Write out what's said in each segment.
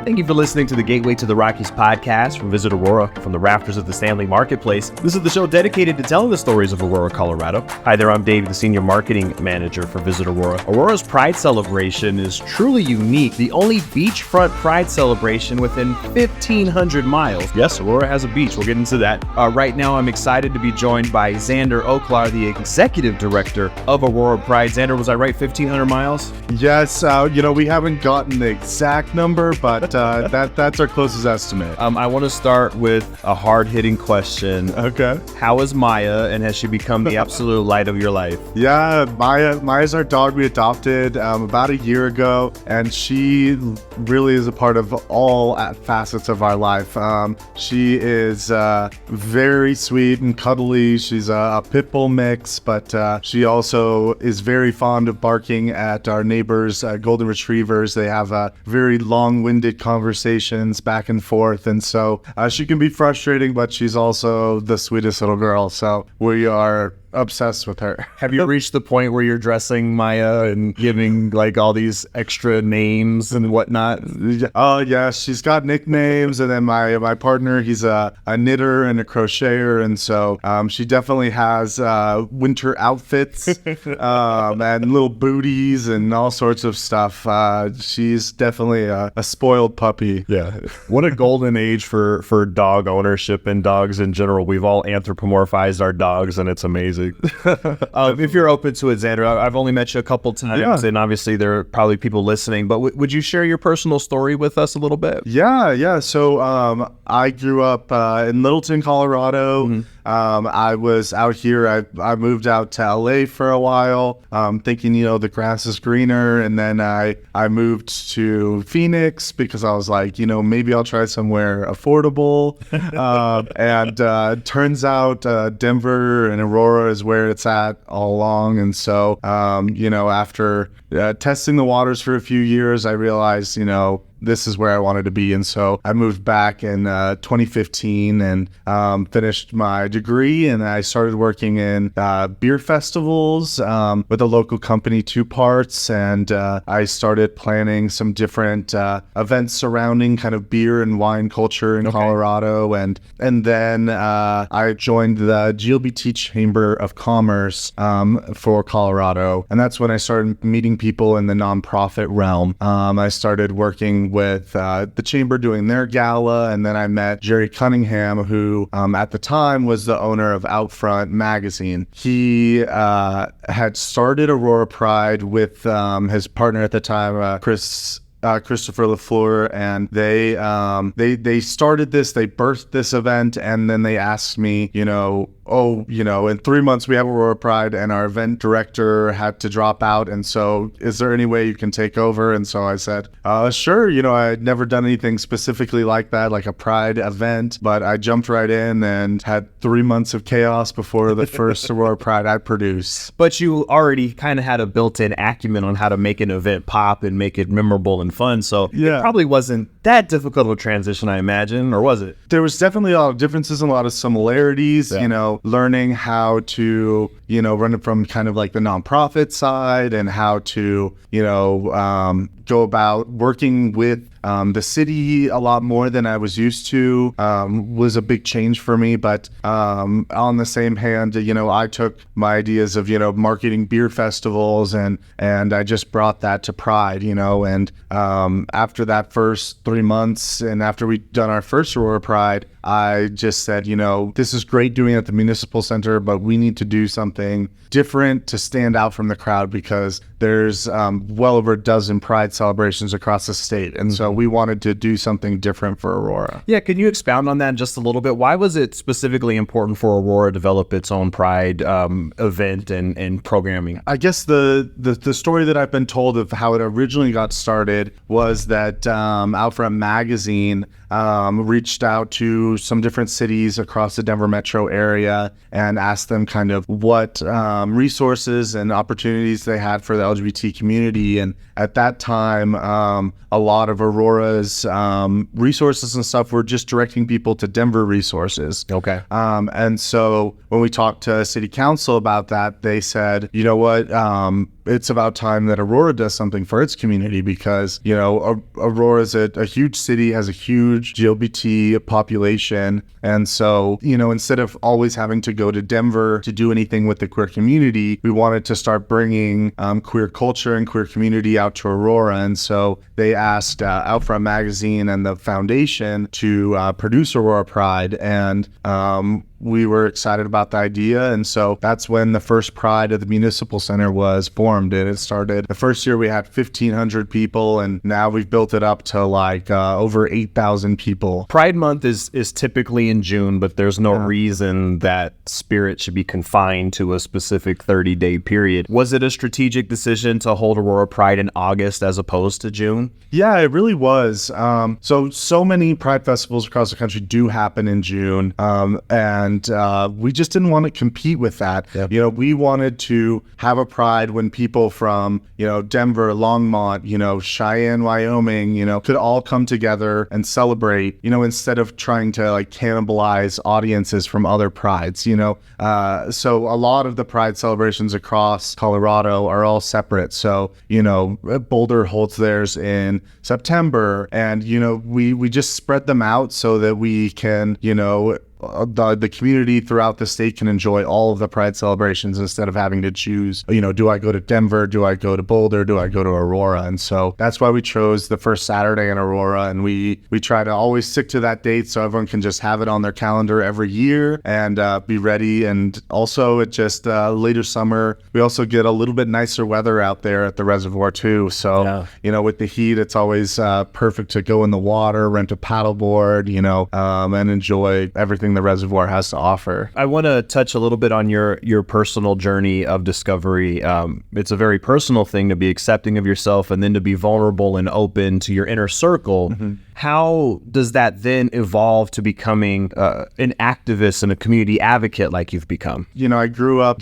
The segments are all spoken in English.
Thank you for listening to the Gateway to the Rockies podcast from Visit Aurora from the rafters of the Stanley Marketplace. This is the show dedicated to telling the stories of Aurora, Colorado. Hi there, I'm Dave, the Senior Marketing Manager for Visit Aurora. Aurora's Pride celebration is truly unique, the only beachfront Pride celebration within 1,500 miles. Yes, Aurora has a beach. We'll get into that. Right now, I'm excited to be joined by Zander Oklar, the Executive Director of Aurora Pride. Zander, was I right, 1,500 miles? Yes, we haven't gotten the exact number, but that's our closest estimate. I want to start with a hard-hitting question. Okay. How is Maya, and has she become the absolute light of your life? Yeah, Maya's our dog we adopted about a year ago, and she really is a part of all facets of our life. She is very sweet and cuddly. She's a pit bull mix, but she also is very fond of barking at our neighbors' golden retrievers. They have very long-winded conversations back and forth, and so she can be frustrating, but she's also the sweetest little girl, so we are obsessed with her. Have you reached the point where you're dressing Maya and giving like all these extra names and whatnot? Oh yeah, she's got nicknames, and then my partner, he's a knitter and a crocheter, and so she definitely has winter outfits and little booties and all sorts of stuff. She's definitely a spoiled puppy. Yeah, what a golden age for dog ownership and dogs in general. We've all anthropomorphized our dogs, and it's amazing. If you're open to it, Zander, I've only met you a couple times, and obviously there are probably people listening, but would you share your personal story with us a little bit? Yeah. So I grew up in Littleton, Colorado. Mm-hmm. I was out here. I moved out to LA for a while, thinking, the grass is greener. And then I moved to Phoenix because I was like, maybe I'll try somewhere affordable. And turns out Denver and Aurora is where it's at all along. And so, after testing the waters for a few years, I realized, this is where I wanted to be. And so I moved back in 2015 and finished my degree, and I started working in beer festivals with a local company, Two Parts, and I started planning some different events surrounding kind of beer and wine culture in Colorado. And then I joined the LGBT Chamber of Commerce for Colorado, and that's when I started meeting people in the nonprofit realm. I started working with the chamber doing their gala, and then I met Jerry Cunningham, who at the time was the owner of Outfront magazine. He had started Aurora Pride with his partner at the time, Christopher LaFleur, and they started this, they birthed this event, and then they asked me, in 3 months we have Aurora Pride, and our event director had to drop out, and so is there any way you can take over? And so I said, sure. I had never done anything specifically like that, like a Pride event, but I jumped right in and had 3 months of chaos before the first Aurora Pride I produced. But you already kind of had a built-in acumen on how to make an event pop and make it memorable and fun, so It probably wasn't that difficult of a transition, I imagine, or was it? There was definitely a lot of differences and a lot of similarities, learning how to, run it from kind of like the nonprofit side, and how to, go about working with the city a lot more than I was used to, was a big change for me. But on the same hand, I took my ideas of, marketing beer festivals, and I just brought that to Pride, and after that first 3 months, and after we'd done our first Aurora Pride, I just said, this is great doing it at the municipal center, but we need to do something different to stand out from the crowd, because there's well over a dozen Pride celebrations across the state. And so we wanted to do something different for Aurora. Yeah, can you expound on that just a little bit? Why was it specifically important for Aurora to develop its own Pride event and programming? I guess the story that I've been told of how it originally got started was that Outfront magazine reached out to some different cities across the Denver metro area and asked them kind of what resources and opportunities they had for the LGBT community. And at that time, a lot of Aurora's resources and stuff were just directing people to Denver resources. Okay. And so when we talked to city council about that, they said, you know what, it's about time that Aurora does something for its community because, Aurora is a huge city, has a huge LGBT population. And so, instead of always having to go to Denver to do anything with the queer community, we wanted to start bringing queer culture and queer community out to Aurora. And so they asked Outfront Magazine and the foundation to produce Aurora Pride. And we were excited about the idea. And so that's when the first Pride of the Municipal Center was formed. And it started, the first year we had 1,500 people, and now we've built it up to over 8,000 people. Pride Month is typically in June, but there's no reason that spirit should be confined to a specific 30-day period. Was it a strategic decision to hold Aurora Pride in August as opposed to June? Yeah, it really was. So many Pride festivals across the country do happen in June. And we just didn't want to compete with that. Yep. We wanted to have a Pride when people from, Denver, Longmont, Cheyenne, Wyoming, could all come together and celebrate, instead of trying to cannibalize audiences from other Prides, So a lot of the Pride celebrations across Colorado are all separate. So, Boulder holds theirs in September, and, we just spread them out so that we can, the community throughout the state can enjoy all of the Pride celebrations instead of having to choose, do I go to Denver? Do I go to Boulder? Do I go to Aurora? And so that's why we chose the first Saturday in Aurora. And we try to always stick to that date so everyone can just have it on their calendar every year and be ready. And also it just later summer, we also get a little bit nicer weather out there at the reservoir too. So, with the heat, it's always perfect to go in the water, rent a paddleboard, and enjoy everything the reservoir has to offer. I want to touch a little bit on your personal journey of discovery. It's a very personal thing to be accepting of yourself and then to be vulnerable and open to your inner circle. Mm-hmm. How does that then evolve to becoming an activist and a community advocate like you've become? I grew up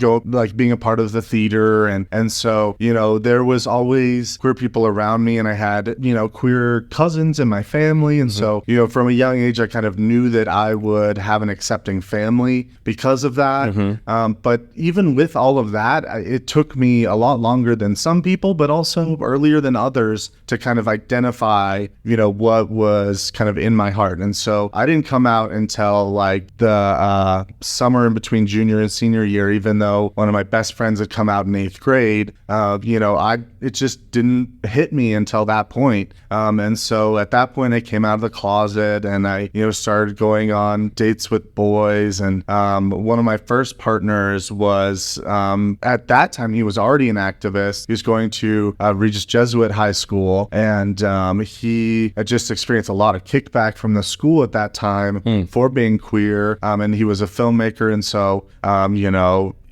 being a part of the theater, and so there was always queer people around me, and I had queer cousins in my family, and so from a young age I kind of knew that I would have an accepting family because of that. Mm-hmm. But even with all of that, it took me a lot longer than some people, but also earlier than others to kind of identify what was kind of in my heart. And so I didn't come out until the summer in between junior and senior year, even though one of my best friends had come out in 8th grade. It just didn't hit me until that point. And so at that point I came out of the closet and I started going on dates with boys. And one of my first partners was at that time he was already an activist. He was going to Regis Jesuit High School, and he had just experienced a lot of kickback from the school at that time for being queer, and he was a filmmaker, and so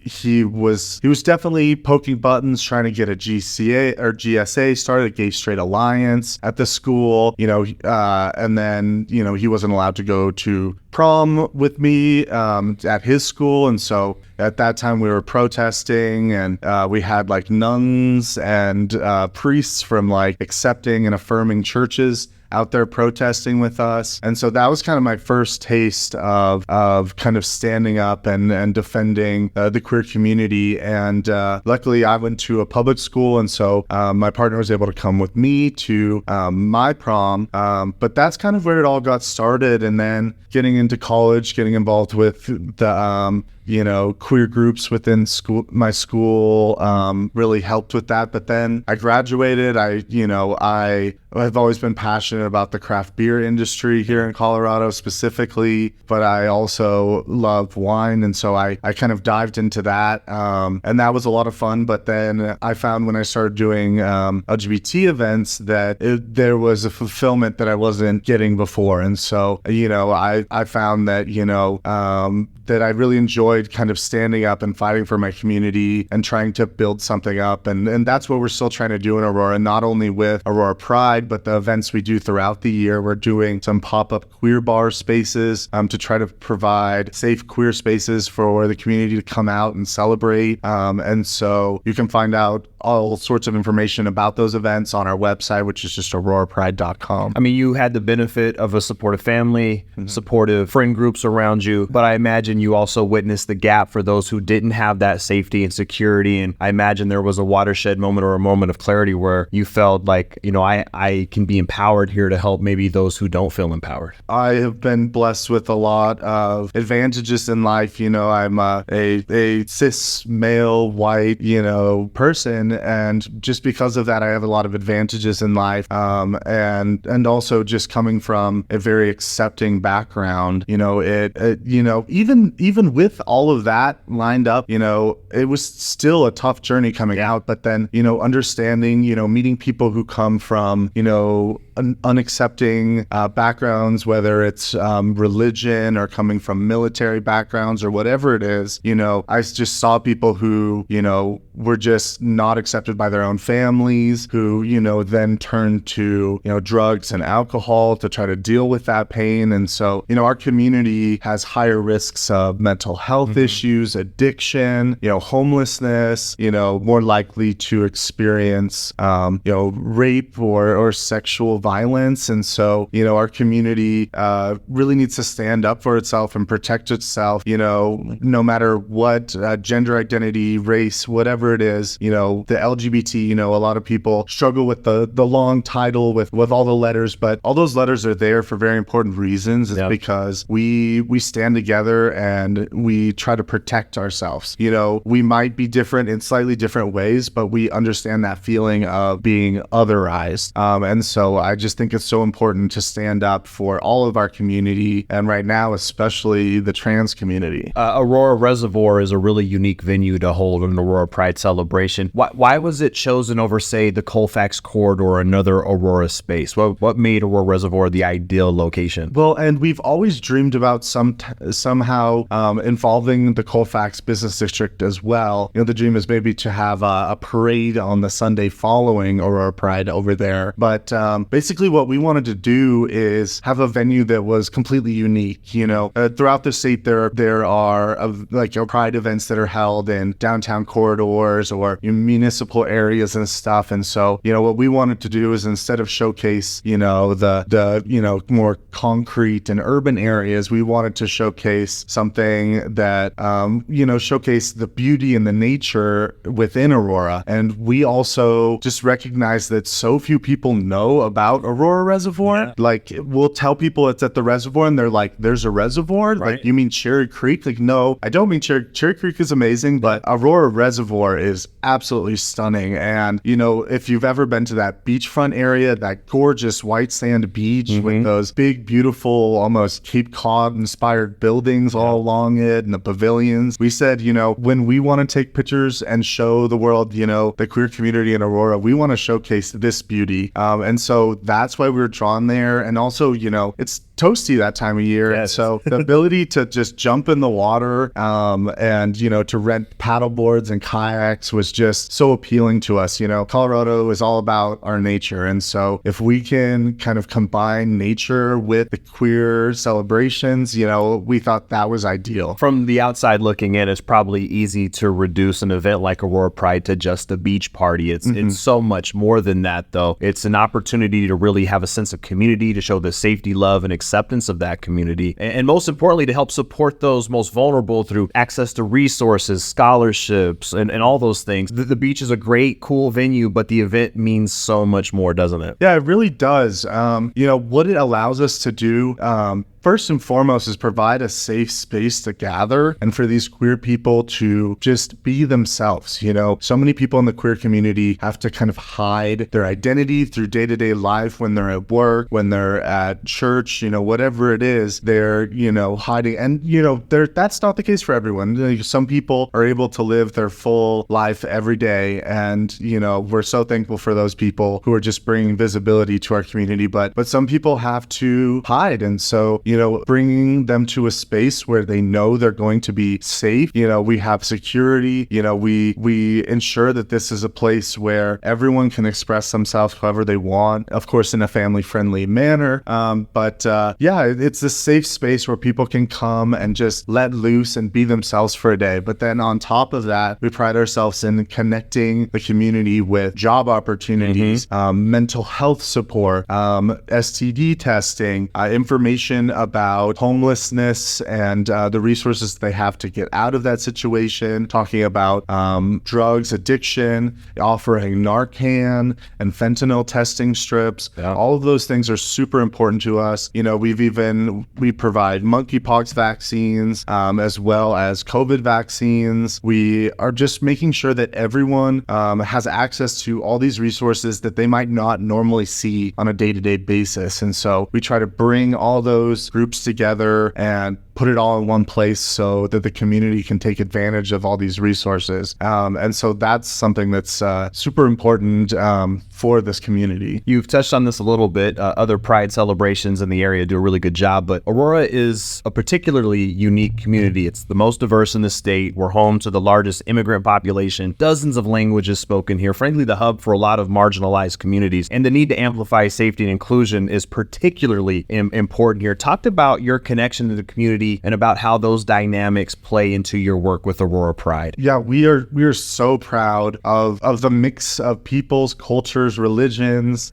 he was definitely poking buttons, trying to get a GCA or GSA started, a Gay Straight Alliance at the school, and then he wasn't allowed to go to prom with me at his school. And so at that time we were protesting, and we had nuns and priests from accepting and affirming churches out there protesting with us. And so that was kind of my first taste of kind of standing up and defending the queer community. And luckily I went to a public school, and so my partner was able to come with me to my prom. But that's kind of where it all got started. And then getting into college, getting involved with the queer groups within my school really helped with that. But then I graduated. I've always been passionate about the craft beer industry here in Colorado specifically, but I also love wine. And so I kind of dived into that. And that was a lot of fun. But then I found when I started doing LGBT events that there was a fulfillment that I wasn't getting before. And so, I found that, that I really enjoyed kind of standing up and fighting for my community and trying to build something up. And that's what we're still trying to do in Aurora, not only with Aurora Pride, but the events we do throughout the year. We're doing some pop-up queer bar spaces to try to provide safe queer spaces for the community to come out and celebrate. And so you can find out all sorts of information about those events on our website, which is just aurorapride.com. I mean, you had the benefit of a supportive family, supportive friend groups around you, but I imagine you also witnessed the gap for those who didn't have that safety and security. And I imagine there was a watershed moment or a moment of clarity where you felt like, I can be empowered here to help maybe those who don't feel empowered. I have been blessed with a lot of advantages in life. I'm a cis male white, person. And just because of that, I have a lot of advantages in life. And also just coming from a very accepting background, even with all of that lined up, it was still a tough journey coming out. But then, understanding, meeting people who come from, unaccepting backgrounds, whether it's religion or coming from military backgrounds or whatever it is, I just saw people who, were just not accepted by their own families, who, then turned to, drugs and alcohol to try to deal with that pain. And so, our community has higher risks of mental health issues, addiction, homelessness, more likely to experience, rape or sexual violence. And so, our community really needs to stand up for itself and protect itself, no matter what gender identity, race, whatever it is, the LGBT, a lot of people struggle with the long title with all the letters, but all those letters are there for very important reasons. It's because we stand together and we try to protect ourselves. We might be different in slightly different ways, but we understand that feeling of being otherized. And so I just think it's so important to stand up for all of our community, and right now, especially the trans community. Aurora Reservoir is a really unique venue to hold an Aurora Pride celebration. Why was it chosen over, say, the Colfax Corridor or another Aurora space? What made Aurora Reservoir the ideal location? Well, and we've always dreamed about somehow involving the Colfax Business District as well. The dream is maybe to have a parade on the Sunday following Aurora Pride over there. But basically what we wanted to do is have a venue that was completely unique. Throughout the state, there are Pride events that are held in downtown corridors or municipal areas and stuff. And so, what we wanted to do is, instead of showcase, the more concrete and urban areas, we wanted to showcase something that, showcase the beauty and the nature within Aurora. And we also just recognize that so few people know about Aurora Reservoir. Yeah. Like, we'll tell people it's at the reservoir and they're like, there's a reservoir? Right. Like, you mean Cherry Creek? Like, no, I don't mean Cherry Creek is amazing, but Aurora Reservoir is absolutely stunning. And, if you've ever been to that beachfront area, that gorgeous white sand beach with those big, beautiful, almost Cape Cod inspired buildings all along it and the pavilions, we said, when we want to take pictures and show the world, the queer community in Aurora, we want to showcase this beauty. And so that's why we were drawn there. And also, it's toasty that time of year. Yes. So the ability to just jump in the water and, to rent paddle boards and kayaks was just so appealing to us. Colorado is all about our nature. And so if we can kind of combine nature with the queer celebrations, we thought that was ideal. From the outside looking in, it's probably easy to reduce an event like Aurora Pride to just a beach party. It's so much more than that, though. It's an opportunity to really have a sense of community, to show the safety, love, and acceptance of that community. And most importantly, to help support those most vulnerable through access to resources, scholarships, and all those things. The beach is a great, cool venue, but the event means so much more, doesn't it? Yeah, it really does. What it allows us to do, first and foremost, is provide a safe space to gather and for these queer people to just be themselves. So many people in the queer community have to kind of hide their identity through day-to-day life when they're at work, when they're at church, whatever it is, they're, hiding. And, that's not the case for everyone. Some people are able to live their full life every day. And, we're so thankful for those people who are just bringing visibility to our community. But some people have to hide. And so, bringing them to a space where they know they're going to be safe. We have security. We ensure that this is a place where everyone can express themselves however they want, of course, in a family-friendly manner. It's a safe space where people can come and just let loose and be themselves for a day. But then on top of that, we pride ourselves in connecting the community with job opportunities, mental health support, STD testing, information about homelessness and the resources they have to get out of that situation, talking about drugs addiction, offering Narcan and fentanyl testing strips. Yeah. All of those things are super important to us. We provide monkeypox vaccines as well as COVID vaccines. We are just making sure that everyone has access to all these resources that they might not normally see on a day-to-day basis. And so we try to bring all those groups together and put it all in one place so that the community can take advantage of all these resources. And so that's something that's super important for this community. You've touched on this a little bit. Other Pride celebrations in the area do a really good job, but Aurora is a particularly unique community. It's the most diverse in the state. We're home to the largest immigrant population, dozens of languages spoken here, frankly, the hub for a lot of marginalized communities. And the need to amplify safety and inclusion is particularly important here. Talk about your connection to the community and about how those dynamics play into your work with Aurora Pride. Yeah, we are so proud of the mix of peoples, cultures, religions,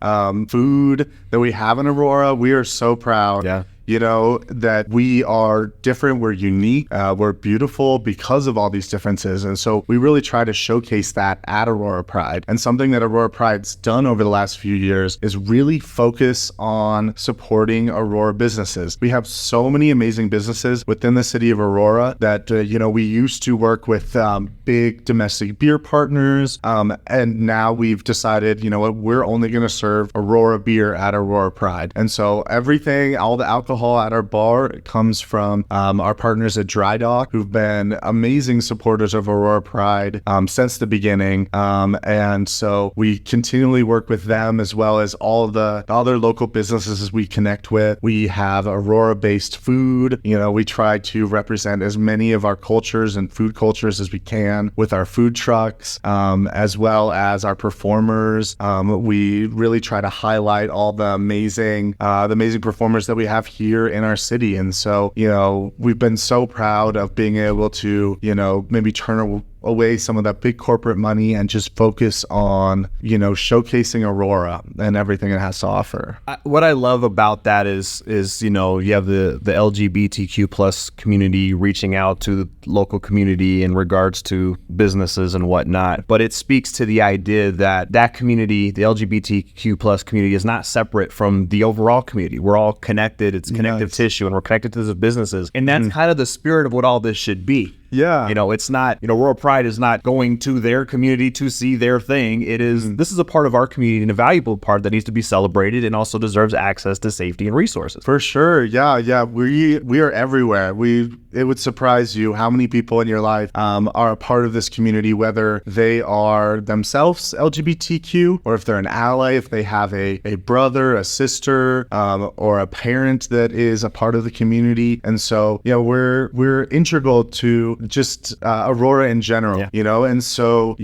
food that we have in Aurora. We are so proud. Yeah. That we are different, we're unique, we're beautiful because of all these differences. And so we really try to showcase that at Aurora Pride. And something that Aurora Pride's done over the last few years is really focus on supporting Aurora businesses. We have so many amazing businesses within the city of Aurora that, we used to work with big domestic beer partners. And now we've decided, we're only going to serve Aurora beer at Aurora Pride. And so everything, all the alcohol at our bar comes from our partners at Dry Dock, who've been amazing supporters of Aurora Pride since the beginning. And so we continually work with them as well as all of the other local businesses we connect with. We have Aurora-based food. We try to represent as many of our cultures and food cultures as we can with our food trucks, as well as our performers. We really try to highlight all the amazing performers that we have here in our city. And so, we've been so proud of being able to, maybe turn away some of that big corporate money and just focus on, showcasing Aurora and everything it has to offer. What I love about that is you have the LGBTQ plus community reaching out to the local community in regards to businesses and whatnot. But it speaks to the idea that community, the LGBTQ plus community, is not separate from the overall community. We're all connected. It's connective tissue, and we're connected to the businesses. And that's kind of the spirit of what all this should be. Yeah. It's not, Aurora Pride is not going to their community to see their thing. It is, this is a part of our community and a valuable part that needs to be celebrated and also deserves access to safety and resources. For sure. Yeah. We are everywhere. It would surprise you how many people in your life are a part of this community, whether they are themselves LGBTQ or if they're an ally, if they have a brother, a sister, or a parent that is a part of the community. And so, we're integral to just Aurora in general, and so,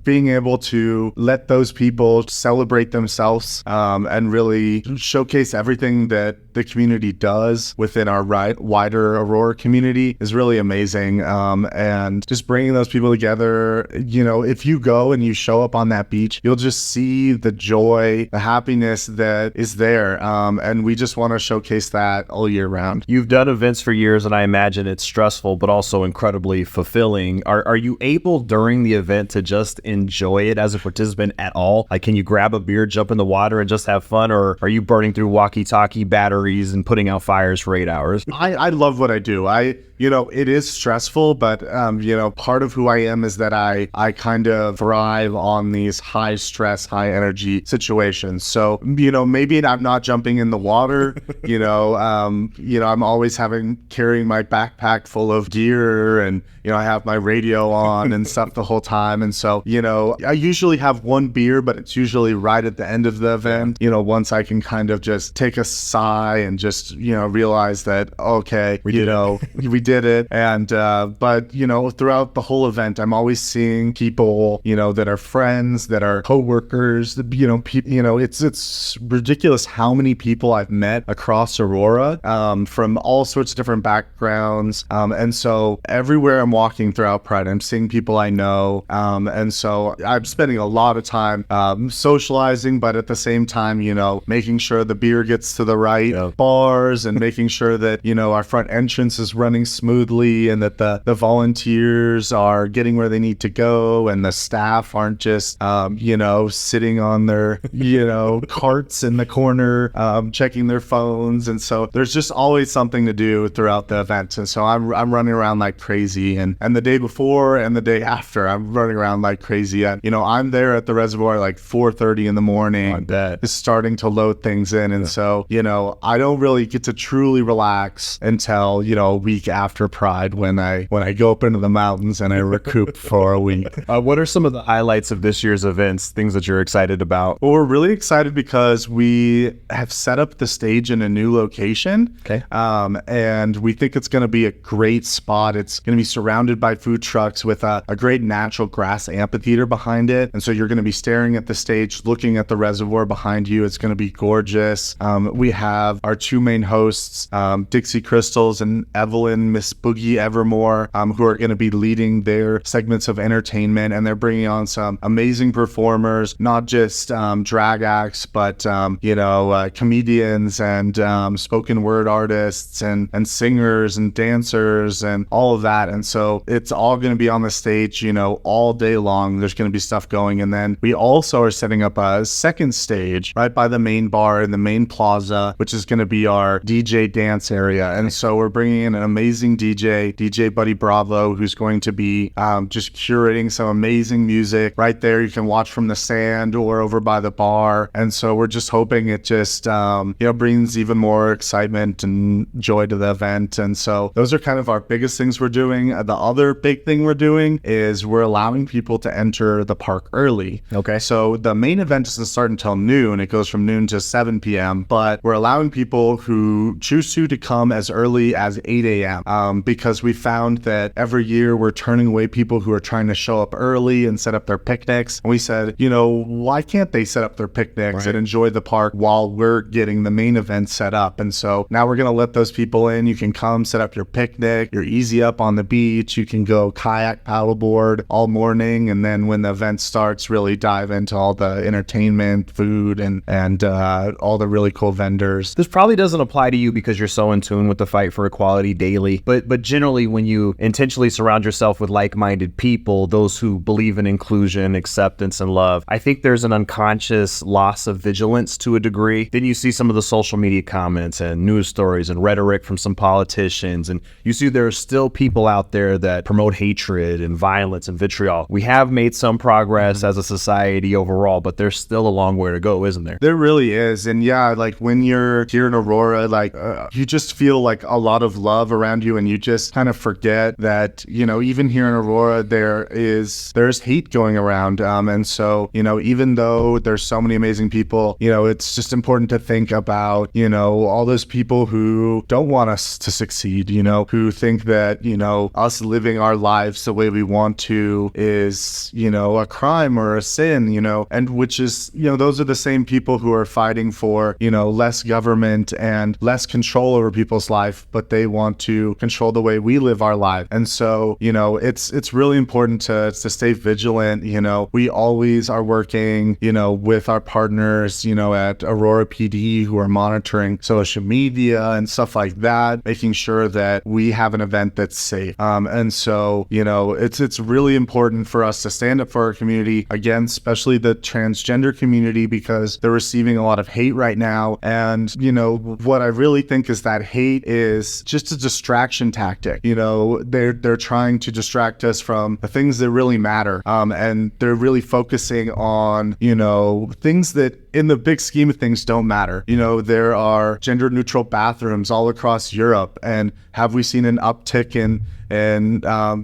being able to let those people celebrate themselves and really showcase everything that the community does within our wider Aurora community is really amazing. And just bringing those people together, if you go and you show up on that beach, you'll just see the joy, the happiness that is there. And we just want to showcase that all year round. You've done events for years, and I imagine it's stressful, but also incredibly fulfilling. Are you able during the event to just enjoy it as a participant at all? Like, can you grab a beer, jump in the water, and just have fun? Or are you burning through walkie-talkie batteries and putting out fires for 8 hours? I love what I do. it is stressful, but, part of who I am is that I kind of thrive on these high stress, high energy situations. So, maybe I'm not jumping in the water, I'm always carrying my backpack full of gear, and, I have my radio on and stuff the whole time. And so, I usually have one beer, but it's usually right at the end of the event, once I can kind of just take a sigh and just, realize that, okay, we did it. And, but, throughout the whole event, I'm always seeing people, that are friends, that are coworkers, it's ridiculous how many people I've met across Aurora, from all sorts of different backgrounds. And so everywhere I'm walking throughout Pride, I'm seeing people I know. And so I'm spending a lot of time, socializing, but at the same time, making sure the beer gets to the right bars, and making sure that, our front entrance is running smoothly, and that the volunteers are getting where they need to go, and the staff aren't just, sitting on their, carts in the corner, checking their phones. And so there's just always something to do throughout the event. And so I'm running around like crazy, and the day before and the day after, I'm running around like crazy. And, I'm there at the reservoir like 4:30 in the morning, I bet, just starting to load things in. And so, I don't really get to truly relax until, a week after Pride, when I go up into the mountains and I recoup for a week. What are some of the highlights of this year's events, things that you're excited about? Well, we're really excited because we have set up the stage in a new location. Okay. And we think it's going to be a great spot. It's going to be surrounded by food trucks with a great natural grass amphitheater behind it. And so you're going to be staring at the stage, looking at the reservoir behind you. It's going to be gorgeous. We have our two main hosts, Dixie Crystals and Evelyn, Miss Boogie Evermore, who are going to be leading their segments of entertainment. And they're bringing on some amazing performers, not just drag acts, but, comedians and spoken word artists and singers and dancers and all of that. And so it's all going to be on the stage, all day long. There's going to be stuff going. And then we also are setting up a second stage right by the main bar in the main plaza, which is going to be our DJ dance area. And so we're bringing in an amazing DJ Buddy Bravo, who's going to be just curating some amazing music right there. You can watch from the stand or over by the bar. And so we're just hoping it just, brings even more excitement and joy to the event. And so those are kind of our biggest things we're doing. The other big thing we're doing is we're allowing people to enter the park early. Okay. So the main event doesn't start until noon. It goes from noon to 7 p.m. But we're allowing people who choose to come as early as 8 a.m. Because we found that every year we're turning away people who are trying to show up early and set up their picnics. And we said, why can't they set up their picnics and enjoy the park while we're getting the main event set up? And so now we're going to let those people in. You can come set up your picnic. You're easy up on the beach. You can go kayak, paddleboard all morning. And then when the event starts, really dive into all the entertainment, food, and all the really cool vendors. This probably doesn't apply to you because you're so in tune with the fight for equality daily. But generally, when you intentionally surround yourself with like-minded people, those who believe in inclusion, acceptance, and love, I think there's an unconscious loss of vigilance to a degree. Then you see some of the social media comments and news stories and rhetoric from some politicians, and you see there are still people out there that promote hatred and violence and vitriol. We have made some progress as a society overall, but there's still a long way to go, isn't there? There really is. And yeah, like when you're here in Aurora, you just feel like a lot of love around you, and you just kind of forget that, even here in Aurora, there's hate going around. And so, even though there's so many amazing people, it's just important to think about, all those people who don't want us to succeed, who think that, us living our lives the way we want to is, a crime or a sin, and which is, those are the same people who are fighting for, less government and less control over people's life, but they want to control the way we live our life. And so, it's really important to stay vigilant. We always are working, with our partners, at Aurora PD, who are monitoring social media and stuff like that, making sure that we have an event that's safe. And so, it's really important for us to stand up for our community, again, especially the transgender community, because they're receiving a lot of hate right now. And, what I really think is that hate is just a distraction distraction tactic. You know, they're trying to distract us from the things that really matter. And they're really focusing on, you know, things that in the big scheme of things don't matter. You know, there are gender neutral bathrooms all across Europe. And have we seen an uptick in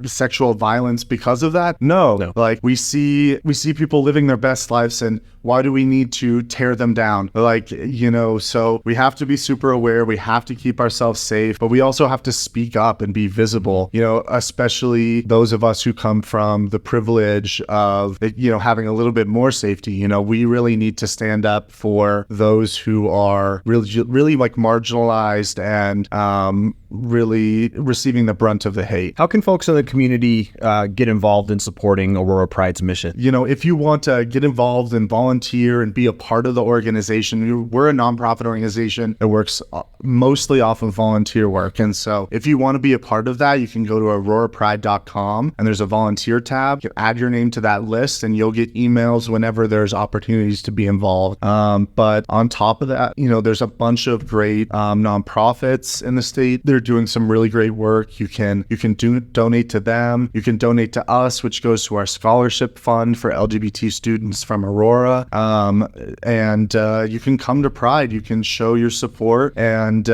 sexual violence because of that? No. Like we see people living their best lives, and why do we need to tear them down? Like, you know, so we have to be super aware. We have to keep ourselves safe, but we also have to speak up and be visible, you know, especially those of us who come from the privilege of, you know, having a little bit more safety. You know, we really need to stand up for those who are really like marginalized and really receiving the brunt of the hate. How can folks in the community get involved in supporting Aurora Pride's mission? You know, if you want to get involved and volunteer and be a part of the organization, we're a nonprofit organization that works mostly off of volunteer work. And so if you want to be a part of that, you can go to aurorapride.com and there's a volunteer tab. You can add your name to that list and you'll get emails whenever there's opportunities to be involved. But on top of that, you know, there's a bunch of great nonprofits in the state. They're doing some really great work. You can donate to them. You can donate to us, which goes to our scholarship fund for LGBT students from Aurora. And you can come to Pride. You can show your support. And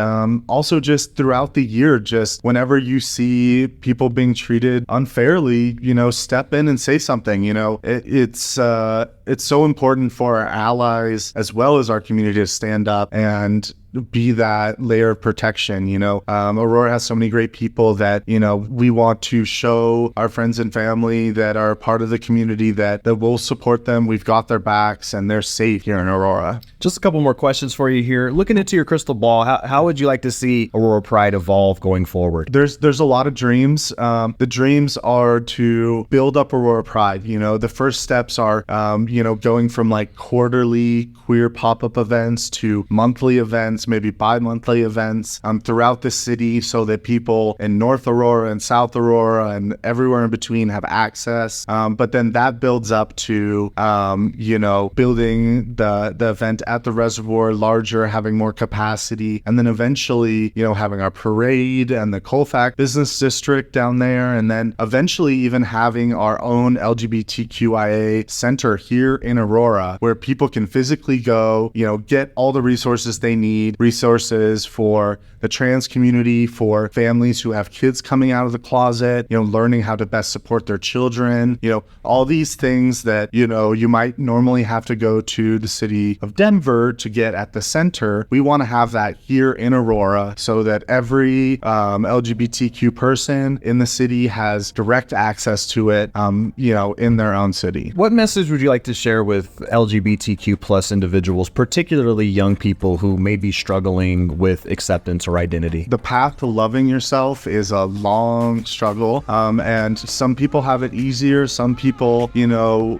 also just throughout the year, just whenever you see people being treated unfairly, you know, step in and say something. You know, it's so important for our allies as well as our community to stand up and be that layer of protection. You know, Aurora has so many great people that, you know, we want to show our friends and family that are part of the community that we'll support them. We've got their backs and they're safe here in Aurora. Just a couple more questions for you here. Looking into your crystal ball, how would you like to see Aurora Pride evolve going forward? There's a lot of dreams. The dreams are to build up Aurora Pride. You know, the first steps are, you know, going from like quarterly queer pop-up events to monthly events, maybe bi-monthly events throughout the city so that people in North Aurora and South Aurora and everywhere in between have access. But then that builds up to, you know, building the event at the reservoir larger, having more capacity, and then eventually, you know, having our parade and the Colfax Business District down there, and then eventually even having our own LGBTQIA center here in Aurora where people can physically go, you know, get all the resources they need, resources for the trans community, for families who have kids coming out of the closet, you know, learning how to best support their children, you know, all these things that, you know, you might normally have to go to the city of Denver to get at the center. We want to have that here in Aurora so that every LGBTQ person in the city has direct access to it, you know, in their own city. What message would you like to share with LGBTQ plus individuals, particularly young people who may be struggling with acceptance or identity? The path to loving yourself is a long struggle, and some people have it easier. Some people, you know,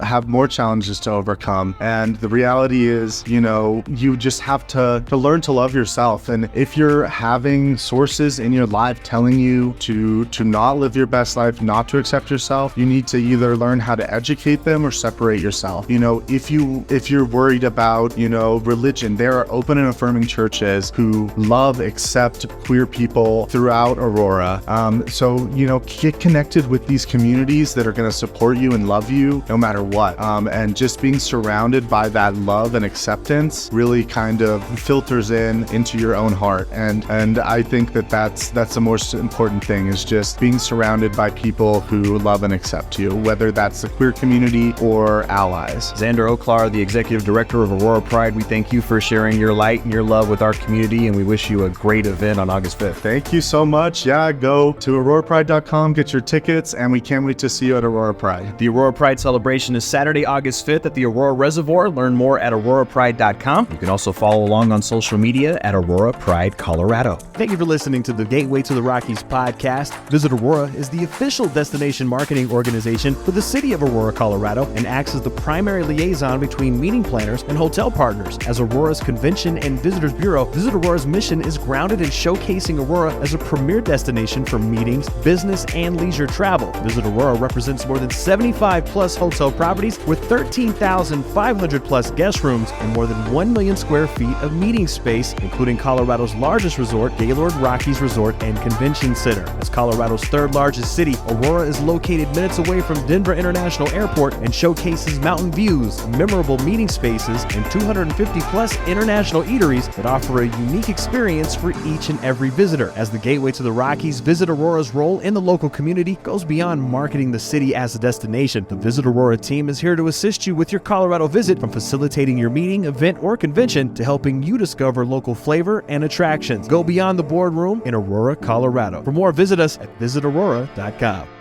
have more challenges to overcome. And the reality is, you know, you just have to learn to love yourself. And if you're having sources in your life telling you to not live your best life, not to accept yourself, you need to either learn how to educate them or separate yourself. You know, if you're worried about, you know, religion, there are open and affirming churches who love, accept queer people throughout Aurora. So, you know, get connected with these communities that are going to support you and love you no matter what. And just being surrounded by that love and acceptance really kind of filters into your own heart. And I think that's the most important thing, is just being surrounded by people who love and accept you, whether that's the queer community or allies. Zander Oklar, the Executive Director of Aurora Pride, we thank you for sharing your light and your love with our community, and we wish you a great event on August 5th. Thank you so much. Yeah, go to aurorapride.com, get your tickets, and we can't wait to see you at Aurora Pride. The Aurora Pride celebration is Saturday, August 5th at the Aurora Reservoir. Learn more at aurorapride.com. You can also follow along on social media at Aurora Pride Colorado. Thank you for listening to the Gateway to the Rockies podcast. Visit Aurora is the official destination marketing organization for the city of Aurora, Colorado, and acts as the primary liaison between meeting planners and hotel partners as Aurora's convention Convention and Visitors Bureau, Visit Aurora's mission is grounded in showcasing Aurora as a premier destination for meetings, business, and leisure travel. Visit Aurora represents more than 75 plus hotel properties with 13,500 plus guest rooms and more than 1 million square feet of meeting space, including Colorado's largest resort, Gaylord Rockies Resort and Convention Center. As Colorado's third largest city, Aurora is located minutes away from Denver International Airport and showcases mountain views, memorable meeting spaces, and 250 plus international eateries that offer a unique experience for each and every visitor. As the gateway to the Rockies, Visit Aurora's role in the local community goes beyond marketing the city as a destination. The Visit Aurora team is here to assist you with your Colorado visit, from facilitating your meeting, event, or convention to helping you discover local flavor and attractions. Go beyond the boardroom in Aurora, Colorado. For more, visit us at visitaurora.com.